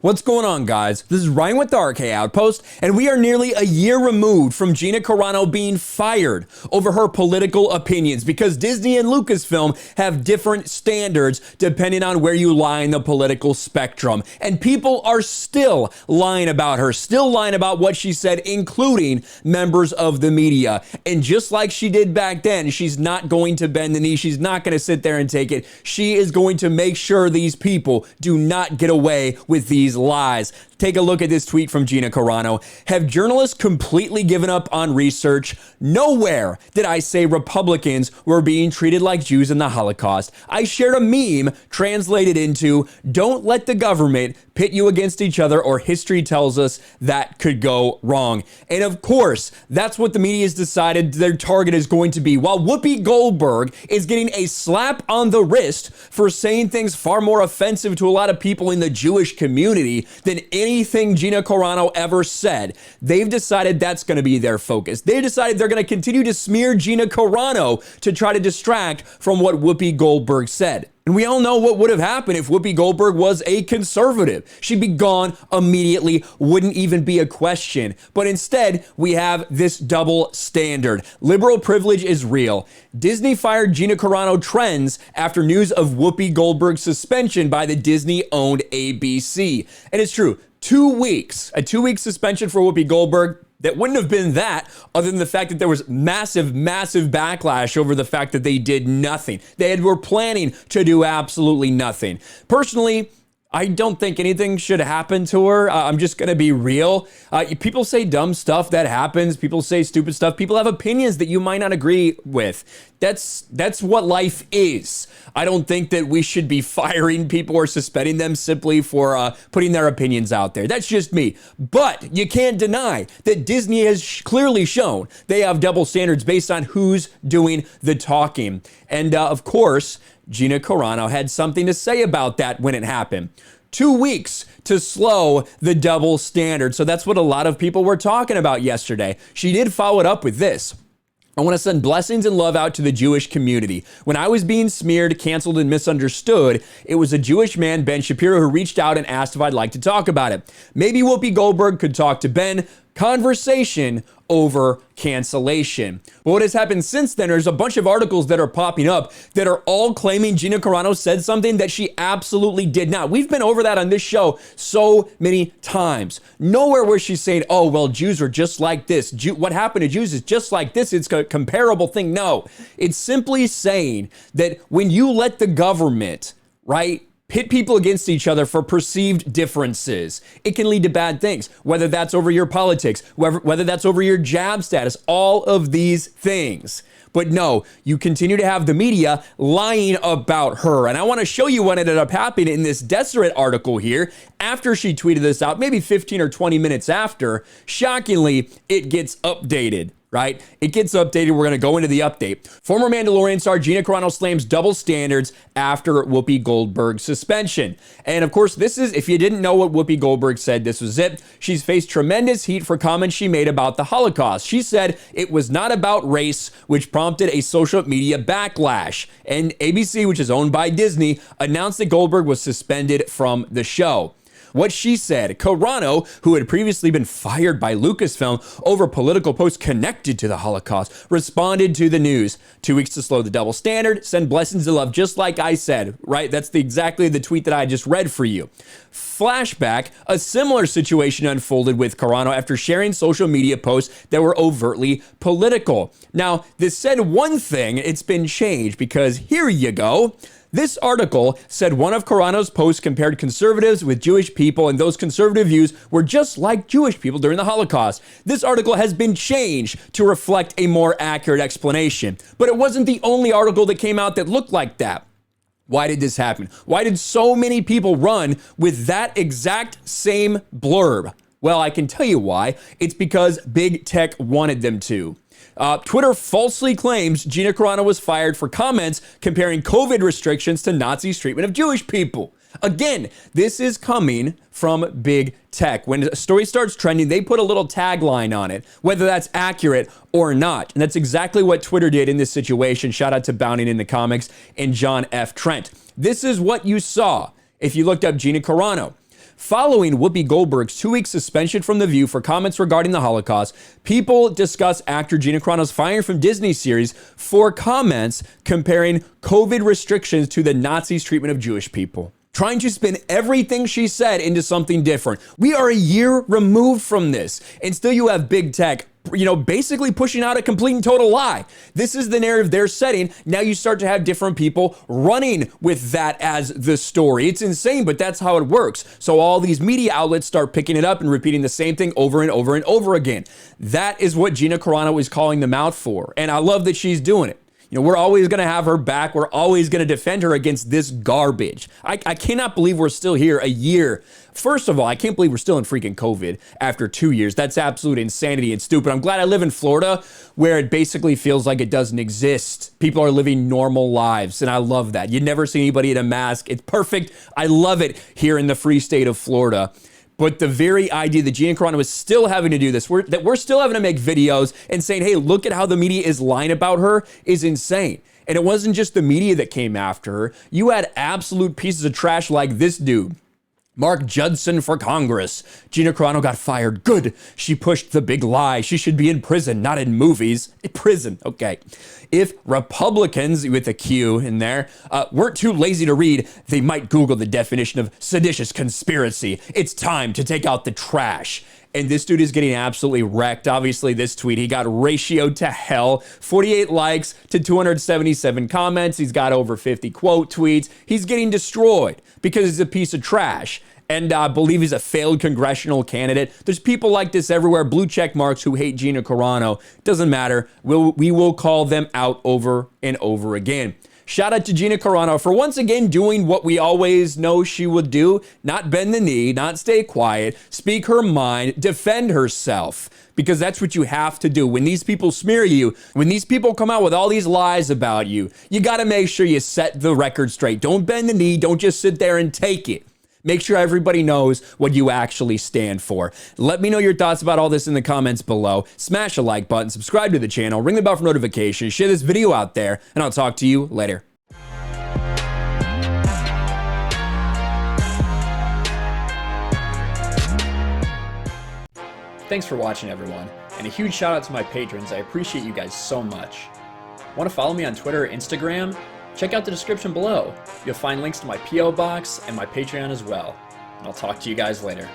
What's going on, guys? This is Ryan with the RK Outpost, and we are nearly a year removed from Gina Carano being fired over her political opinions because Disney and Lucasfilm have different standards depending on where you lie in the political spectrum. And people are still lying about her, still lying about what she said, including members of the media. And just like she did back then, she's not going to bend the knee. She's not going to sit there and take it. She is going to make sure these people do not get away with these lies. Take a look at this tweet from Gina Carano. Have journalists completely given up on research? Nowhere did I say Republicans were being treated like Jews in the Holocaust. I shared a meme translated into, don't let the government pit you against each other, or history tells us that could go wrong. And of course, that's what the media has decided their target is going to be. While Whoopi Goldberg is getting a slap on the wrist for saying things far more offensive to a lot of people in the Jewish community than anything Gina Carano ever said, they've decided that's going to be their focus. They've decided they're going to continue to smear Gina Carano to try to distract from what Whoopi Goldberg said. And we all know what would have happened if Whoopi Goldberg was a conservative. She'd be gone immediately, wouldn't even be a question. But instead, we have this double standard. Liberal privilege is real. Disney fired Gina Carano trends after news of Whoopi Goldberg's suspension by the Disney-owned ABC. And it's true, 2 weeks, a 2-week suspension for Whoopi Goldberg. That wouldn't have been that other than the fact that there was massive backlash over the fact that they did nothing. They were planning to do absolutely nothing. Personally, I don't think anything should happen to her. I'm just going to be real. People say dumb stuff, that happens. People say stupid stuff. People have opinions that you might not agree with. That's what life is. I don't think that we should be firing people or suspending them simply for putting their opinions out there. That's just me. But you can't deny that Disney has clearly shown they have double standards based on who's doing the talking. And of course, Gina Carano had something to say about that when it happened. 2 weeks to slow the double standard. So that's what a lot of people were talking about yesterday. She did follow it up with this. I want to send blessings and love out to the Jewish community. When I was being smeared, canceled, and misunderstood, it was a Jewish man, Ben Shapiro, who reached out and asked if I'd like to talk about it. Maybe Whoopi Goldberg could talk to Ben. Conversation over cancellation. But what has happened since then, there's a bunch of articles that are popping up that are all claiming Gina Carano said something that she absolutely did not. We've been over that on this show so many times. Nowhere where she's saying, oh, well, Jews are just like this. What happened to Jews is just like this. It's a comparable thing. No, it's simply saying that when you let the government, right, pit people against each other for perceived differences, it can lead to bad things, whether that's over your politics, whether that's over your job status, all of these things. But no, you continue to have the media lying about her. And I want to show you what ended up happening in this Deseret article here after she tweeted this out, maybe 15 or 20 minutes after. Shockingly, it gets updated. Right? It gets updated. We're going to go into the update. Former Mandalorian star Gina Carano slams double standards after Whoopi Goldberg's suspension. And of course, this is, if you didn't know what Whoopi Goldberg said, this was it. She's faced tremendous heat for comments she made about the Holocaust. She said it was not about race, which prompted a social media backlash. And ABC, which is owned by Disney, announced that Goldberg was suspended from the show. What she said, Carano, who had previously been fired by Lucasfilm over political posts connected to the Holocaust, responded to the news. 2 weeks to slow the double standard, send blessings and love, just like I said, right? That's exactly the tweet that I just read for you. Flashback, a similar situation unfolded with Carano after sharing social media posts that were overtly political. Now, this said one thing, it's been changed because here you go. This article said one of Carano's posts compared conservatives with Jewish people, and those conservative views were just like Jewish people during the Holocaust. This article has been changed to reflect a more accurate explanation. But it wasn't the only article that came out that looked like that. Why did this happen? Why did so many people run with that exact same blurb? Well, I can tell you why. It's because big tech wanted them to. Twitter falsely claims Gina Carano was fired for comments comparing COVID restrictions to Nazi treatment of Jewish people. Again, this is coming from big tech. When a story starts trending, they put a little tagline on it, whether that's accurate or not. And that's exactly what Twitter did in this situation. Shout out to Bounding in the Comics and John F. Trent. This is what you saw if you looked up Gina Carano. Following Whoopi Goldberg's 2-week suspension from The View for comments regarding the Holocaust, people discuss actor Gina Carano's firing from Disney series for comments comparing COVID restrictions to the Nazis' treatment of Jewish people, trying to spin everything she said into something different. We are a year removed from this, and still you have big tech, basically pushing out a complete and total lie. This is the narrative they're setting. Now you start to have different people running with that as the story. It's insane, but that's how it works. So all these media outlets start picking it up and repeating the same thing over and over and over again. That is what Gina Carano is calling them out for, and I love that she's doing it. We're always going to have her back. We're always going to defend her against this garbage. I cannot believe we're still here a year. First of all, I can't believe we're still in freaking COVID after 2 years. That's absolute insanity and stupid. I'm glad I live in Florida, where it basically feels like it doesn't exist. People are living normal lives, and I love that. You never see anybody in a mask. It's perfect. I love it here in the free state of Florida. But the very idea that Gina Carano is still having to do this, that we're still having to make videos and saying, hey, look at how the media is lying about her, is insane. And it wasn't just the media that came after her. You had absolute pieces of trash like this dude. Mark Judson for Congress. Gina Carano got fired. Good. She pushed the big lie. She should be in prison, not in movies. In prison. Okay. If Republicans, with a Q in there, weren't too lazy to read, they might Google the definition of seditious conspiracy. It's time to take out the trash. And this dude is getting absolutely wrecked. Obviously, this tweet, he got ratioed to hell. 48 likes to 277 comments. He's got over 50 quote tweets. He's getting destroyed because he's a piece of trash. And I believe he's a failed congressional candidate. There's people like this everywhere, blue check marks, who hate Gina Carano. Doesn't matter. We will call them out over and over again. Shout out to Gina Carano for once again doing what we always know she would do. Not bend the knee, not stay quiet, speak her mind, defend herself. Because that's what you have to do. When these people smear you, when these people come out with all these lies about you, you got to make sure you set the record straight. Don't bend the knee. Don't just sit there and take it. Make sure everybody knows what you actually stand for. Let me know your thoughts about all this in the comments below. Smash a like button, subscribe to the channel, ring the bell for notifications, share this video out there, and I'll talk to you later. Thanks for watching, everyone, and a huge shout out to my patrons. I appreciate you guys so much. Want to follow me on Twitter or Instagram? Check out the description below. You'll find links to my P.O. box and my Patreon as well. And I'll talk to you guys later.